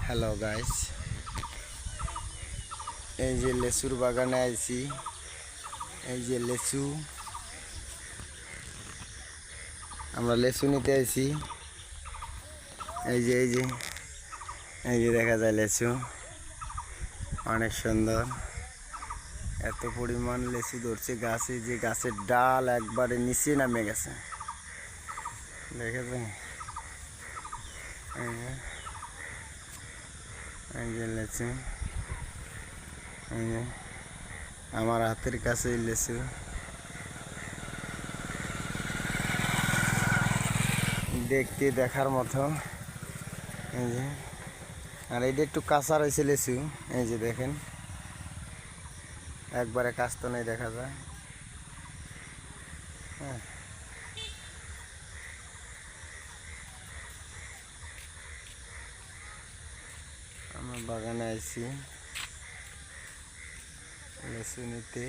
Hello guys, এই যে লেচুর বাগানে আইছি। এই যে লেচু, আমরা লেচু নিতে আইছি। এই যে এই যে এই যে দেখা যায় লেচু, অনেক সুন্দর। এত পরিমাণ লেচু ধরছে গাছে যে গাছের ডাল একবারে নিচে নামে গেছে, দেখেছেন? এই যে লেচু, এই যে আমার হাতের কাছে লেচু, দেখতে দেখার মতো। এই যে, আর এইটা একটু কাঁচা রয়েছে লেচু। এই যে দেখেন, একবারে কাস্ত নেই, দেখা যায়। হ্যাঁ, আমার বাগানে আইছি লেচু নিতে।